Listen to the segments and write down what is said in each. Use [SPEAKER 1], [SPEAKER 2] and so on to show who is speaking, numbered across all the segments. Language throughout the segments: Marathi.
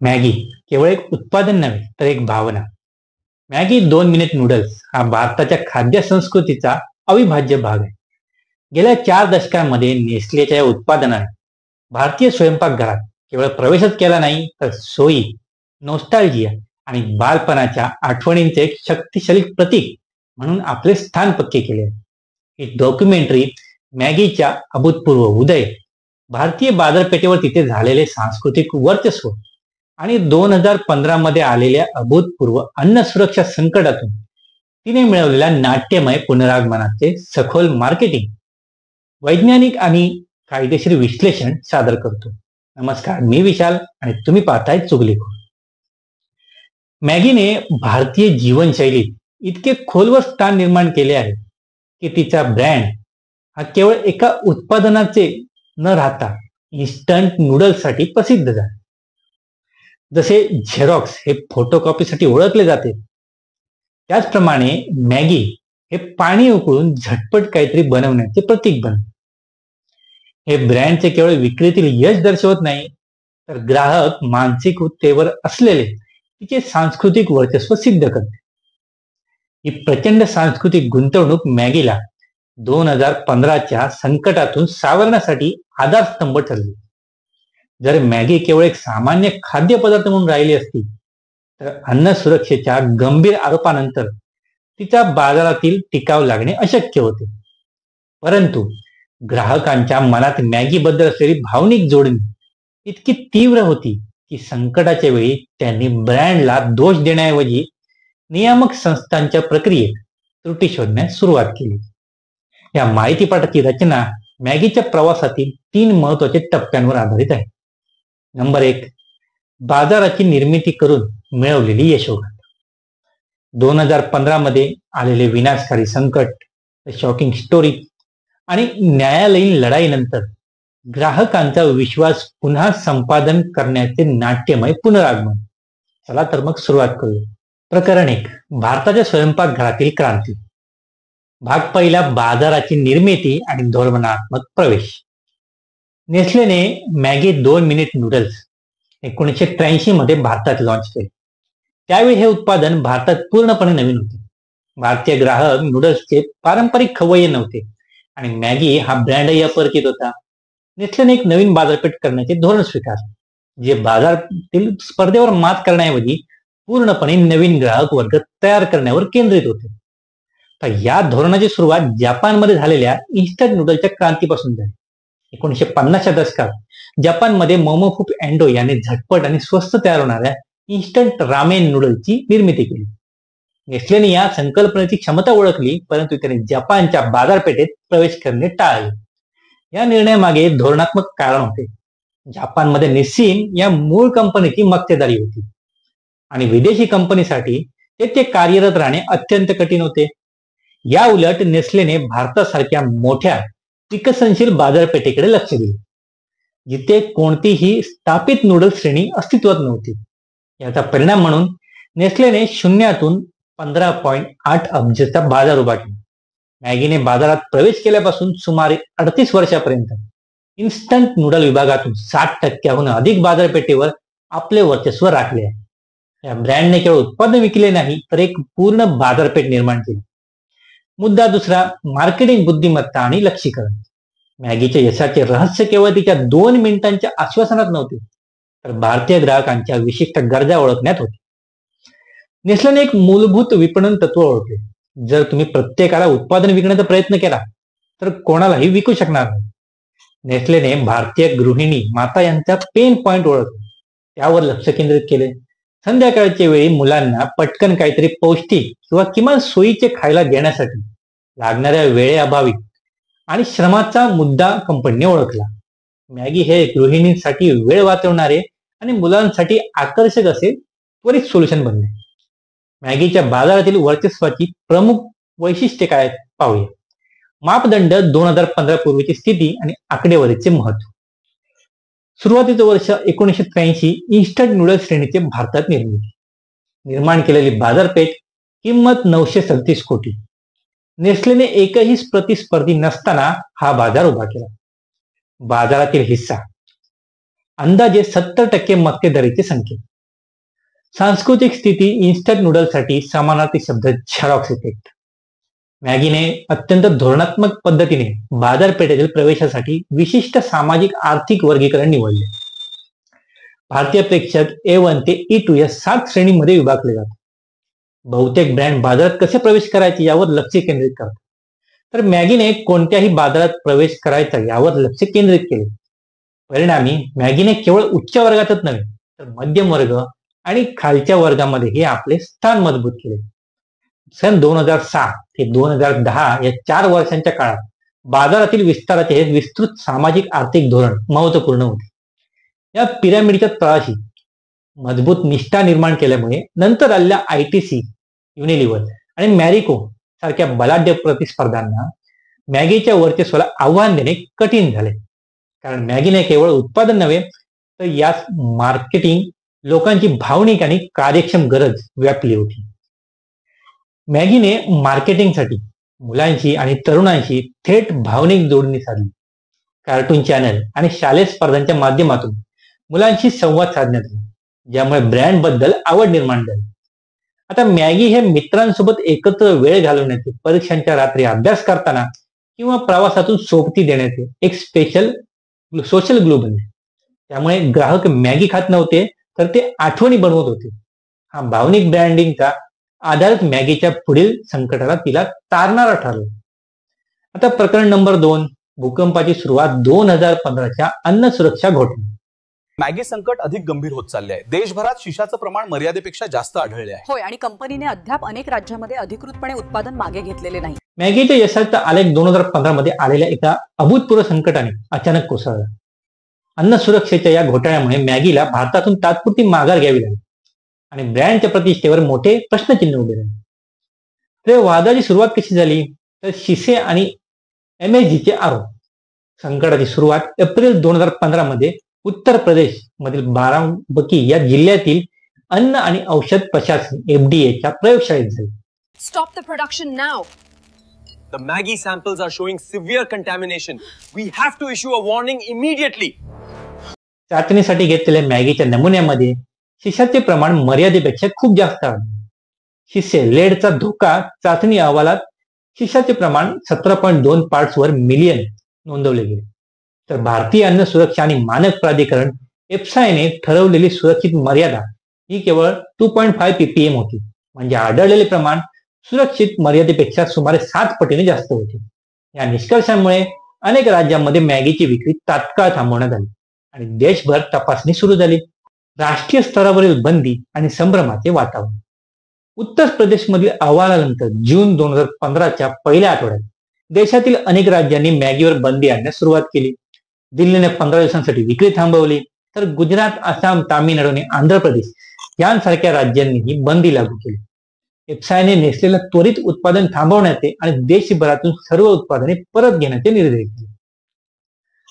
[SPEAKER 1] मॅगी केवळ एक उत्पादन नव्हे तर एक भावना. मॅगी 2 मिनिट नूडल्स हा भारताच्या खाद्य संस्कृतीचा अविभाज्य भाग आहे. गेल्या 4 दशकांमध्ये नेसलेच्या या उत्पादनाने भारतीय स्वयंपाकघरात केवळ प्रवेशच केला नाही तर सोयी, नोस्टाल्जिया आणि बालपणाच्या आठवणींचे एक शक्तिशाली प्रतीक म्हणून आपले स्थान पक्के केले आहे. ही डॉक्युमेंटरी मॅगीच्या अभूतपूर्व उदय, भारतीय बाजारपेठेवर तिथे झालेले सांस्कृतिक वर्चस्व आणि 2015 मध्ये आलेल्या अभूतपूर्व अन्न सुरक्षा संकटातून तिने मिळवलेल्या नाट्यमय पुनरागमनाचे सखोल मार्केटिंग, वैज्ञानिक आणि कायदेशीर विश्लेषण सादर करतो. नमस्कार, मी विशाल आणि तुम्ही पाहताय चुगलीखोर. मॅगीने भारतीय जीवनशैलीत इतके खोलवर स्थान निर्माण केले आहे की तिचा ब्रँड हा केवळ एका उत्पादनाचे न राहता इन्स्टंट नूडल्ससाठी प्रसिद्ध झाला. जसे झेरॉक्स हे फोटोकॉपीसाठी ओळखले जाते, त्याचप्रमाणे मॅगी हे पाणी उकळून झटपट काहीतरी बनवण्याचे प्रतीक बनते. हे ब्रँडचे केवळ विक्रीतील यश दर्शवत नाही तर ग्राहक मानसिकतेवर असलेले तिचे सांस्कृतिक वर्चस्व सिद्ध करते. ही प्रचंड सांस्कृतिक गुंतवणूक मॅगीला 2015च्या संकटातून सावरण्यासाठी आधारस्तंभ ठरली. जर मॅगी केवळ एक सामान्य खाद्यपदार्थ म्हणून राहिली असती तर अन्न सुरक्षेच्या गंभीर आरोपानंतर तिचा बाजारातील टिकाव लागणे अशक्य होते. परंतु ग्राहकांच्या मनात मॅगीबद्दल असलेली भावनिक जोडणी इतकी तीव्र होती की संकटाच्या वेळी त्यांनी ब्रँडला दोष देण्याऐवजी नियामक संस्थांच्या प्रक्रियेत त्रुटी शोधण्यास सुरुवात केली. या माहितीपटाची रचना मॅगीच्या प्रवासातील 3 महत्वाच्या टप्प्यांवर आधारित आहे. नंबर 1, बाजाराची निर्मिती करून मिळवलेली यशोगाथा. 2015 मध्ये आलेले विनाशकारी संकट, शॉकिंग स्टोरी आणि न्यायालयीन लढाईनंतर ग्राहकांचा विश्वास पुन्हा संपादन करण्याचे नाट्यमय पुनरागमन. चला तर मग सुरुवात करूया. प्रकरण 1, भारताच्या स्वयंपाकघरातील क्रांती. भाग पहिला, बाजाराची निर्मिती आणि धोरणात्मक प्रवेश. नेस्लेने मॅगी 2 मिनिट नूडल्स 1983 मध्ये भारतात लॉन्च केले. त्यावेळी हे उत्पादन भारतात पूर्णपणे नवीन होते. भारतीय ग्राहक नूडल्सचे पारंपरिक खवय्ये नव्हते आणि मॅगी हा ब्रँडही अपरिचित होता. नेस्लेने एक नवीन बाजारपेठ करण्याचे धोरण स्वीकारले, जे बाजारातील स्पर्धेवर मात करण्याऐवजी पूर्णपणे नवीन ग्राहक वर्ग तयार करण्यावर केंद्रित होते. तर या धोरणाची सुरुवात जपानमध्ये झालेल्या इन्स्टंट नूडलच्या क्रांतीपासून झाली. 1950च्या दशकात जपानमध्ये मोमोफुक अँडो याने झटपट आणि स्वस्त तयार होणाऱ्या इन्स्टंट रामेन नूडलची निर्मिती केली. नेस्लेने या संकल्पनेची क्षमता ओळखली, परंतु त्याने जपानच्या बाजारपेठेत प्रवेश करणे टाळले. या निर्णयामागे धोरणात्मक कारण होते. जपानमध्ये निस्सिन या मूळ कंपनीची मक्तेदारी होती आणि विदेशी कंपनीसाठी तेथे कार्यरत राहणे अत्यंत कठीण होते. या उलट नेस्लेने भारतासारख्या मोठ्या विकसनशील बाजारपेठेकडे लक्ष दिले, जिथे कोणतीही स्थापित नूडल श्रेणी अस्तित्वात नव्हती. याचा परिणाम म्हणून नेस्लेने शून्यातून 15.8 अब्जचा बाजार उभा केला. मॅगीने बाजारात प्रवेश केल्यापासून सुमारे 38 वर्षापर्यंत इन्स्टंट नूडल विभागातून 60%हून अधिक बाजारपेठेवर आपले वर्चस्व राखले आहे. या ब्रँडने केवळ उत्पादन विकले नाही तर एक पूर्ण बाजारपेठ निर्माण केली. मुद्दा दुसरा, मार्केटिंग बुद्धिमत्ता आणि लक्ष्यीकरण. मॅगीच्या यशाचे रहस्य केवळ तिच्या 2 मिनिटांच्या आश्वासनात नव्हते, तर भारतीय ग्राहकांच्या विशिष्ट गरजा ओळखण्यात होते. नेस्लेने एक मूलभूत विपणन तत्व ओळखले. जर तुम्ही प्रत्येकाला उत्पादन विकण्याचा प्रयत्न केला तर कोणालाही विकू शकणार नाही. नेस्लेने भारतीय गृहिणी माता यांचा पेन पॉइंट ओळखला, त्यावर लक्ष केंद्रित केले. संध्याकाळच्या वेळी मुलांना पटकन काहीतरी पौष्टिक किंवा किमान सोयीचे खायला देण्यासाठी लागणाऱ्या वेळेअभावी आणि श्रमाचा मुद्दा कंपनीने ओळखला. मॅगी हे गृहिणींसाठी वेळ वाचवणारे आणि मुलांसाठी आकर्षक असे त्वरित सोल्युशन बनले. मॅगीच्या बाजारातील वर्चस्वाची प्रमुख वैशिष्ट्ये काय पाहूया. मापदंड, 2015 पूर्वीची स्थिती आणि आकडेवारीचे महत्व. सुरुवातीचं वर्ष 1983. इन्स्टंट नूडल श्रेणीचे भारतात निर्माण केलेली बाजारपेठ, किंमत 937 कोटी. नेस्लेने एकही प्रतिस्पर्धी नसताना हा बाजार उभा केला. बाजारातील हिस्सा अंदाजे 70% मक्तेदारीचे संकेत. सांस्कृतिक स्थिती इन्स्टंट नूडल्ससाठी समानार्थी शब्द झेरॉक्स इफेक्ट. मॅगीने अत्यंत धोरणात्मक पद्धतीने बाजारपेठेतील प्रवेशासाठी विशिष्ट सामाजिक आर्थिक वर्गीकरण निवडले. भारतीय प्रेक्षक A1 ते E2 या 7 श्रेणीमध्ये विभागले जातात. बहुतेक ब्रँड बाजारात कसे प्रवेश करायचे यावर लक्ष केंद्रित करतात, तर मॅगीने कोणत्याही बाजारात प्रवेश करायचा यावर लक्ष केंद्रित केले. परिणामी मॅगीने केवळ उच्च वर्गातच नव्हे तर मध्यम वर्ग आणि खालच्या वर्गामध्येही आपले स्थान मजबूत केले. सन 2006 ते 2010 या 4 वर्षांच्या काळात बाजारातील विस्ताराचे हे विस्तृत सामाजिक आर्थिक धोरण महत्वपूर्ण होते. या पिरामिडच्या तळाशी मजबूत निष्ठा निर्माण केल्यामुळे नंतर आलेल्या ITC, युनिलिव्हर आणि मॅरिको सारख्या बलाढ्य प्रतिस्पर्ध्यांना मॅगीच्या वर्चस्वाला आव्हान देणे कठीण झाले. कारण मॅगीने केवळ उत्पादन नव्हे तर यास मार्केटिंग, लोकांची भावनिक आणि कार्यक्षम गरज व्यापली होती. मॅगीने मार्केटिंगसाठी मुलांशी आणि तरुणांशी थेट भावनिक जोडणी साधली. कार्टून चॅनल आणि शालेय स्पर्धांच्या माध्यमातून मुलांशी संवाद साधण्यात आला, ज्यामुळे ब्रँड बद्दल आवड निर्माण झाली. आता मॅगी हे मित्रांसोबत एकत्र वेळ घालवण्याचे, परीक्षांच्या रात्री अभ्यास करताना किंवा प्रवासातून सोबती देण्याचे एक स्पेशल सोशल ग्लू बनले. त्यामुळे ग्राहक मॅगी खात नव्हते तर ते आठवणी बनवत होते. हा भावनिक ब्रँडिंगचा आधारच मॅगीच्या पुढील संकटाला तिला तारणारा ठरला. आता प्रकरण नंबर 2, भूकंपाची सुरुवात 2015च्या अन्न सुरक्षा घोटाळा.
[SPEAKER 2] मॅगी संकट अधिक गंभीर होत चालले आहे. देशभरात शिशाचं प्रमाण मर्यादेपेक्षा जास्त आढळले आहे.
[SPEAKER 3] होय, आणि कंपनीने अद्याप अनेक राज्यांमध्ये अधिकृतपणे उत्पादन मागे घेतलेले नाही.
[SPEAKER 1] मॅगीच्या यशाचा आलेख 2015 मध्ये आलेल्या एका अभूतपूर्व संकटाने अचानक कोसळला. अन्न सुरक्षेच्या या घोटाळ्यामुळे मॅगीला भारतातून तात्पुरती माघार घ्यावी लागली आणि ब्रँडच्या प्रतिष्ठेवर मोठे प्रश्नचिन्ह उभे राहिले. तर वादाची सुरुवात कशी झाली, तर शिसे आणि MSGचे आरोप. संकटाची सुरुवात एप्रिल 2015 मध्ये उत्तर प्रदेश मधील बाराबंकी या जिल्ह्यातील अन्न आणि औषध प्रशासन FDAच्या प्रयोगशाळेत झाली.
[SPEAKER 4] Stop the production now.
[SPEAKER 5] The Maggi samples are showing severe contamination. We have to issue a warning immediately.
[SPEAKER 1] चाचणीसाठी घेतलेल्या मॅगीच्या नमुन्यामध्ये शिशाचे प्रमाण मर्यादेपेक्षा खूप जास्त आढळले. शिसे लेडचा धोका चाचणी अहवालात शिशाचे प्रमाण 17.2 पार्ट्स वर मिलियन नोंदवले गेले. तर भारतीय अन्न सुरक्षा आणि मानक प्राधिकरण EFSAने ठरवलेली सुरक्षित मर्यादा ही केवळ 2.5 ppm होती. म्हणजे आढळलेले प्रमाण सुरक्षित मर्यादेपेक्षा सुमारे 7 पटीने जास्त होते. या निष्कर्षांमुळे अनेक राज्यांमध्ये मॅगीची विक्री तात्काळ थांबवण्यात आली आणि देशभर तपासणी सुरू झाली. राष्ट्रीय स्तरावरील बंदी आणि संभ्रमाचे वातावरण. उत्तर प्रदेशमधील अहवालानंतर जून 2015च्या पहिल्या आठवड्यात देशातील अनेक राज्यांनी मॅगीवर बंदी आणण्यास सुरुवात केली. दिल्लीने 15 दिवसांसाठी विक्री थांबवली, तर गुजरात, आसाम, तामिळनाडू आणि आंध्र प्रदेश यांसारख्या राज्यांनीही बंदी लागू केली. EFSAने नेसलेला त्वरित उत्पादन थांबवण्याचे आणि देशभरातून सर्व उत्पादने परत घेण्याचे निर्देश दिले.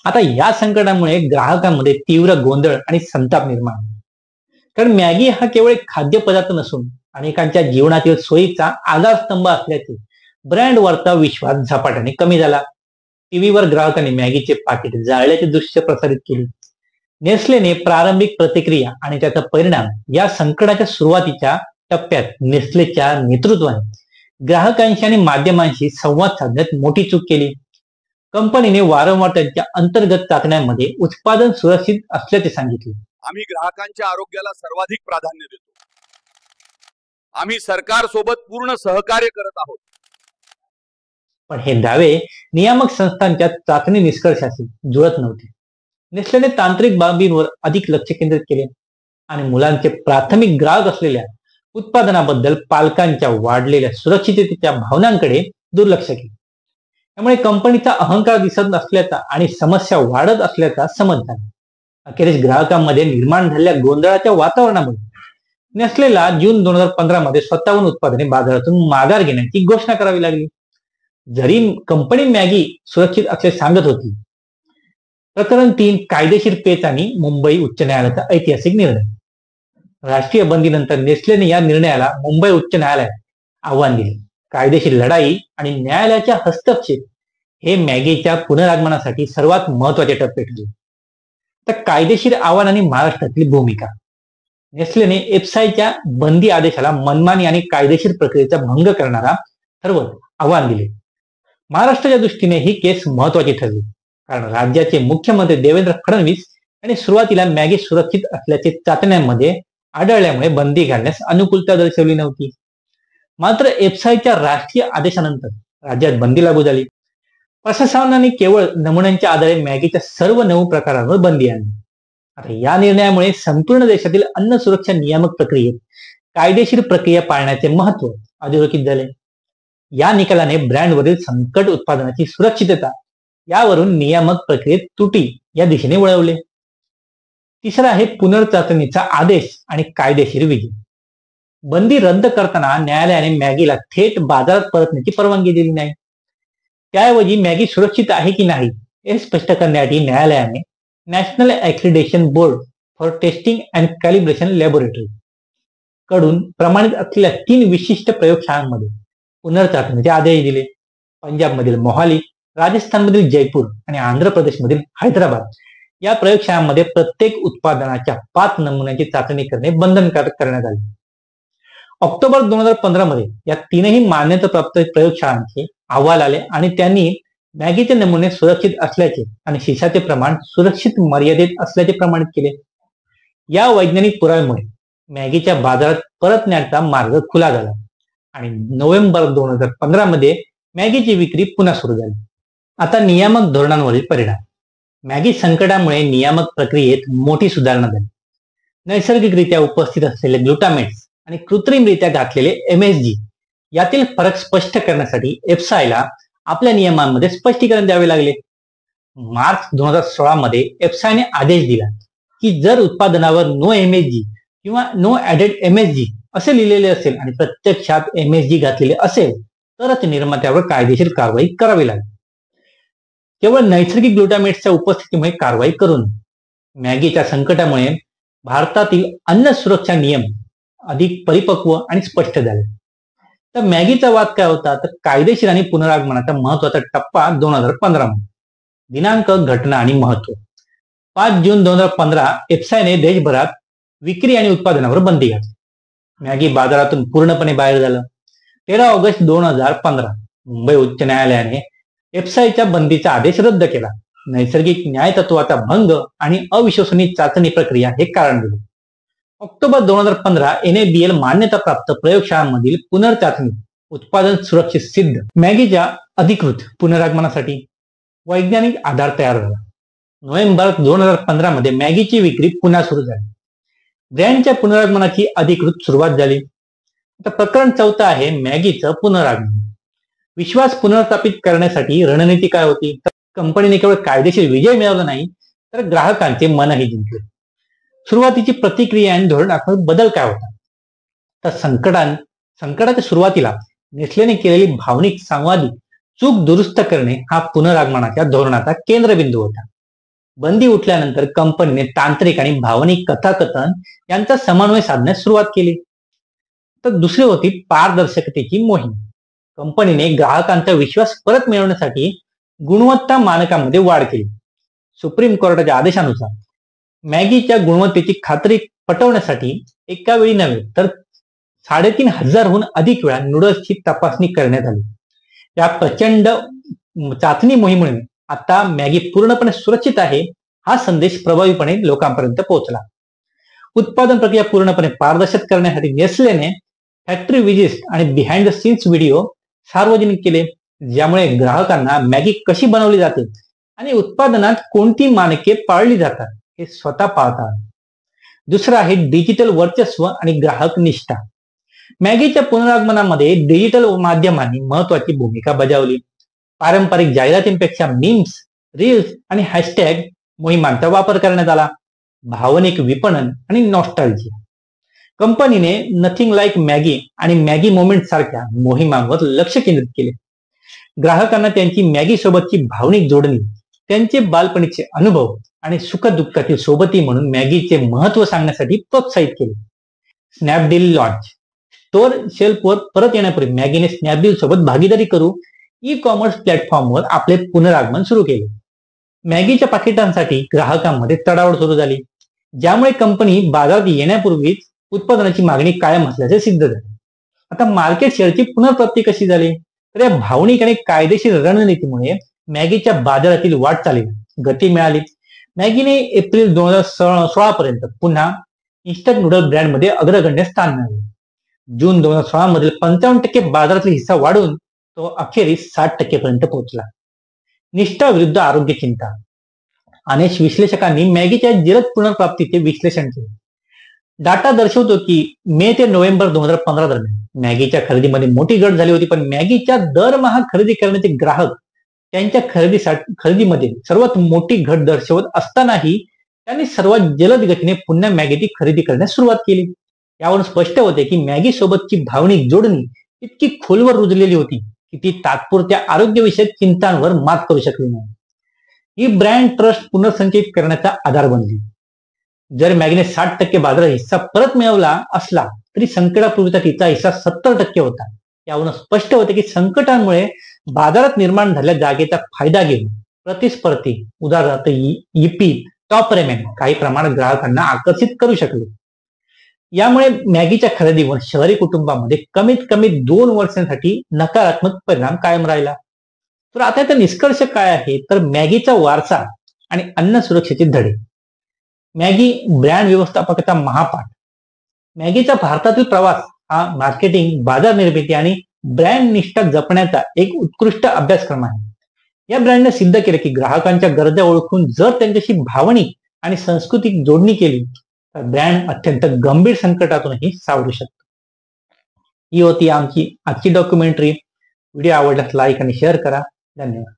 [SPEAKER 1] आता या संकटामुळे ग्राहकांमध्ये तीव्र गोंधळ आणि संताप निर्माण झाला. कारण मॅगी हा केवळ एक खाद्यपदार्थ नसून अनेकांच्या जीवनातील सोयीचा आधारस्तंभ असल्याचे ब्रँडवरचा विश्वास झपाट्याने कमी झाला. टीव्हीवर ग्राहकांनी मॅगीचे पाकिट जाळल्याचे दृश्य प्रसारित केले. नेस्लेने प्रारंभिक प्रतिक्रिया आणि त्याचा परिणाम या संकटाच्या सुरुवातीच्या टप्प्यात नेस्लेच्या नेतृत्वाने ग्राहकांशी आणि माध्यमांशी संवाद साधण्यात मोठी चूक केली. कंपनीने वारंवार त्यांच्या अंतर्गत चाचण्यांमध्ये उत्पादन सुरक्षित असल्याचे सांगितले.
[SPEAKER 6] आम्ही ग्राहकांच्या आरोग्याला सर्वाधिक प्राधान्य देतो. आम्ही सरकार सोबत पूर्ण सहकार्य करत आहोत.
[SPEAKER 1] पण हे दावे नियामक संस्थांच्या चाचणी निष्कर्षाशी जुळत नव्हते. नेस्लेने तांत्रिक बाबींवर अधिक लक्ष केंद्रित केले आणि मुलांचे प्राथमिक ग्राहक असलेल्या उत्पादनाबद्दल पालकांच्या वाढलेल्या सुरक्षिततेच्या भावनांकडे दुर्लक्ष केले. त्यामुळे कंपनीचा अहंकार दिसत नसल्याचा आणि समस्या वाढत असल्याचा समज झाला. अखेरीस ग्राहकांमध्ये निर्माण झालेल्या गोंधळाच्या वातावरणामुळे नेस्लेला जून 2015 मध्ये स्वतःहून उत्पादने बाजारातून माघार घेण्याची घोषणा करावी लागली. जरी कंपनी मॅगी सुरक्षित असे सांगत होती. प्रकरण 3, कायदेशीर पेच आणि मुंबई उच्च न्यायालयाचा ऐतिहासिक निर्णय. राष्ट्रीय बंदीनंतर नेस्लेने या निर्णयाला मुंबई उच्च न्यायालयात आव्हान दिले. कायदेशीर लढाई आणि न्यायालयाच्या हस्तक्षेप हे मॅगीच्या पुनरागमनासाठी सर्वात महत्वाचे टप्पे ठरले. तर कायदेशीर आव्हान आणि महाराष्ट्रातील भूमिका. नेस्लेने एफसायच्या बंदी आदेशाला मनमानी आणि कायदेशीर प्रक्रियेचा भंग करणारा ठरवत आव्हान दिले. महाराष्ट्राच्या दृष्टीने ही केस महत्वाची ठरली, कारण राज्याचे मुख्यमंत्री देवेंद्र फडणवीस यांनी सुरुवातीला मॅगी सुरक्षित असल्याचे चाचण्यांमध्ये आढळल्यामुळे बंदी घालण्यास अनुकूलता दर्शवली नव्हती. मात्र एफसायच्या राष्ट्रीय आदेशानंतर राज्यात बंदी लागू झाली. प्रशासनाने केवळ नमुन्यांच्या आधारे मॅगीच्या सर्व 9 प्रकारांवर बंदी आणली. आता या निर्णयामुळे संपूर्ण देशातील अन्न सुरक्षा नियामक प्रक्रियेत कायदेशीर प्रक्रिया पाळण्याचे महत्व अधोरेखित झाले. या निकालाने ब्रँडवरील संकट उत्पादनाची सुरक्षितता यावरून नियामक प्रक्रियेत त्रुटी या दिशेने वळवले. तिसरा आहे पुनर्चाचणीचा आदेश आणि कायदेशीर विधी. बंदी रद्द करताना न्यायालयाने मॅगीला थेट बाजारात परतण्याची परवानगी दिली नाही. त्याऐवजी मॅगी सुरक्षित आहे की नाही हे स्पष्ट करण्यासाठी न्यायालयाने national accreditation board for testing and calibration laboratory कडून प्रमाणित असलेल्या 3 विशिष्ट प्रयोगशाळांमध्ये पुनर्चाचणीचे आदेश दिले. पंजाबमधील मोहाली, राजस्थानमधील जयपूर आणि आंध्र प्रदेशमधील हैदराबाद या प्रयोगशाळांमध्ये प्रत्येक उत्पादनाच्या 5 नमुन्यांची चाचणी करणे बंधनकारक करण्यात आले. ऑक्टोबर 2015 मध्ये या 3ही मान्यताप्राप्त प्रयोगशाळांचे अहवाल आले आणि त्यांनी मॅगीचे नमुने सुरक्षित असल्याचे आणि शिशाचे प्रमाण सुरक्षित मर्यादेत असल्याचे प्रमाणित केले. या वैज्ञानिक पुराव्यामुळे मॅगीच्या बाजारात परतण्याचा मार्ग खुला झाला आणि नोव्हेंबर 2015 मध्ये मॅगीची विक्री पुन्हा सुरू झाली. आता नियामक धोरणांवरील परिणाम. मॅगी संकटामुळे नियामक प्रक्रियेत मोठी सुधारणा झाली. नैसर्गिकरित्या उपस्थित असलेले ग्लुटामेट्स आणि कृत्रिमरित्या घातलेले MSG यातील फरक स्पष्ट करण्यासाठी एफसायला आपल्या नियमांमध्ये स्पष्टीकरण द्यावे लागले. मार्च 2016 मध्ये एफसायने आदेश दिला की जर उत्पादनावर नो MSG किंवा नो ऍडेड MSG असे लिहिलेले असेल आणि प्रत्यक्षात MSG घातलेले असेल तरच निर्मात्यावर कायदेशीर कारवाई करावी लागेल. केवळ नैसर्गिक ग्लुटामेट्सच्या उपस्थितीमुळे कारवाई करून मॅगीच्या संकटामुळे भारतातील अन्न सुरक्षा नियम अधिक परिपक्व आणि स्पष्ट झाले. तर मॅगीचा वाद काय होता, तर कायदेशीर आणि पुनरागमनाचा महत्वाचा टप्पा 2015 मध्ये. दिनांक, घटना आणि महत्व. 5 जून 2015 एफसायने देशभरात विक्री आणि उत्पादनावर बंदी घातली. मॅगी बाजारातून पूर्णपणे बाहेर झालं. 13 ऑगस्ट 2015 मुंबई उच्च न्यायालयाने एफसायच्या बंदीचा आदेश रद्द केला. नैसर्गिक न्यायतत्वाचा भंग आणि अविश्वसनीय चाचणी प्रक्रिया हे कारण दिले. ऑक्टोबर 2015 NABL मान्यताप्राप्त प्रयोगशाळांमधील पुनर्चाचणी उत्पादन सुरक्षित सिद्ध. मॅगीच्या अधिकृत पुनरागमनासाठी वैज्ञानिक आधार तयार झाला. नोव्हेंबर 2015 मध्ये मॅगीची विक्री पुन्हा सुरू झाली. ब्रँडच्या पुनरागमनाची अधिकृत सुरुवात झाली. आता प्रकरण 4 आहे मॅगीचं पुनरागमन. विश्वास पुनर्स्थापित करण्यासाठी रणनीती काय होती, तर कंपनीने केवळ कायदेशीर विजय मिळवला नाही तर ग्राहकांचे मनही जिंकले. सुरुवातीची प्रतिक्रिया आणि धोरणात्मक बदल काय होता, तर संकटाच्या सुरुवातीला नेस्लेने केलेली भावनिक संवादी चूक दुरुस्त करणे हा पुनरागमनाच्या धोरणाचा केंद्रबिंदू होता. बंदी उठल्यानंतर कंपनीने तांत्रिक आणि भावनिक कथाकथन यांचा समन्वय साधण्यास सुरुवात केली. तर दुसरी होती पारदर्शकतेची मोहीम. कंपनीने ग्राहकांचा विश्वास परत मिळवण्यासाठी गुणवत्ता मानकांमध्ये वाढ केली. सुप्रीम कोर्टाच्या आदेशानुसार मॅगीच्या गुणवत्तेची खात्री पटवण्यासाठी एका वेळी नव्हे तर 3,500हून अधिक वेळा नूडल्सची तपासणी करण्यात आली. या प्रचंड चाचणी मोहिमेमुळे आता मॅगी पूर्णपणे सुरक्षित आहे हा संदेश प्रभावीपणे लोकांपर्यंत पोहोचला. उत्पादन प्रक्रिया पूर्णपणे पारदर्शक करण्यासाठी नेस्लेने फॅक्टरी विजिट आणि बिहाइंड द सीन्स व्हिडिओ सार्वजनिक केले, ज्यामुळे ग्राहकांना मॅगी कशी बनवली जाते आणि उत्पादनात कोणती मानके पाळली जातात हे स्वतः पाहतात. दुसरं आहे डिजिटल वर्चस्व आणि ग्राहक निष्ठा. मॅगीच्या पुनरागमनामध्ये डिजिटल माध्यमांनी महत्वाची भूमिका बजावली. पारंपरिक जाहिरातींपेक्षा मीम्स, रील्स आणि हॅशटॅग मोहिमांचा वापर करण्यात आला. भावनिक विपणन आणि नॉस्टॅल्जिया. कंपनीने नथिंग लाईक मॅगी आणि मॅगी मोमेंट सारख्या मोहिमांवर लक्ष केंद्रित केले. ग्राहकांना त्यांची मॅगी सोबतची भावनिक जोडणी, त्यांचे बालपणीचे अनुभव आणि सुखदुःखातील सोबती म्हणून मॅगीचे महत्व सांगण्यासाठी प्रोत्साहित केले. Snapdeal launch. स्टोअर शेल्फवर परत येण्यापूर्वी मॅगीने स्नॅपडील सोबत भागीदारी करून ई-कॉमर्स प्लॅटफॉर्मवर आपले पुनरागमन सुरू केले. मॅगीच्या पाकिटांसाठी ग्राहकांमध्ये चढाओढ सुरू झाली, ज्यामुळे कंपनी बाजारात येण्यापूर्वीच उत्पादनाची मागणी कायम असल्याचे सिद्ध झाले. आता मार्केट शेअरची पुनर्प्राप्ती कशी झाली? तर या भावनिक आणि कायदेशीर रणनीतीमुळे मॅगीच्या बाजारातील वाटचालीला गती मिळाली. मॅगीने एप्रिल 2016 पर्यंत पुन्हा इन्स्टंट नूडल ब्रँडमध्ये अग्रगण्य स्थान मिळाले. जून 2016 मधील 55% बाजारातील हिस्सा वाढून तो अखेरीस 60% पर्यंत पोहोचला. निष्ठा विरुद्ध आरोग्य चिंता. अनेक विश्लेषकांनी मॅगीच्या जलद पुनर्प्राप्तीचे विश्लेषण केले. डाटा दर्शवतो की मे ते नोव्हेंबर 2015 दरम्यान मॅगीच्या खरेदीमध्ये मोठी घट झाली होती, पण मॅगीच्या दरमहा खरेदी करण्याचे ग्राहक त्यांच्या खरेदीमध्ये सर्वात मोठी घट दर्शवत असतानाही त्यांनी सर्वात जलद गतीने पुन्हा मॅगीची खरेदी करण्यास सुरुवात केली. यावरून स्पष्ट होते की मॅगी सोबतची भावनिक जोडणी इतकी खोलवर रुजलेली होती की ती तात्पुरत्या आरोग्यविषयक चिंतांवर मात करू शकली नाही. ही ब्रँड ट्रस्ट पुनर्संचयित करण्याचा आधार बनली. जर मॅगीने 60% बाजारात हिस्सा परत मिळवला असला तरी संकटापूर्वीचा तिचा हिस्सा 70% होता. यावरून स्पष्ट होते की संकटांमुळे बाजारात निर्माण झालेल्या जागेचा फायदा घेऊन प्रतिस्पर्धी उदाहरणार्थ ईपी, टॉप रेमेन काही प्रमाणात ग्राहकांना आकर्षित करू शकले. यामुळे मॅगीच्या खरेदीवर शहरी कुटुंबामध्ये कमीत कमी 2 वर्षांसाठी नकारात्मक परिणाम कायम राहिला. तर आता याचा निष्कर्ष काय आहे? तर मॅगीचा वारसा आणि अन्न सुरक्षेचे धडे. Maggi brand व्यवस्थापकाचा महापाठ. मॅगीचा भारतातील प्रवास हा मार्केटिंग, बाजार निर्मिती आणि ब्रँड निष्ठा जपण्याचा एक उत्कृष्ट अभ्यासक्रम आहे. या ब्रँडने सिद्ध केले की ग्राहकांच्या गरजा ओळखून जर त्यांच्याशी भावनिक आणि सांस्कृतिक जोडणी केली तर ब्रँड अत्यंत गंभीर संकटातूनही सावरू शकतो. ही होती आमची आजची डॉक्युमेंटरी. व्हिडिओ आवडल्यास लाईक आणि शेअर करा. धन्यवाद.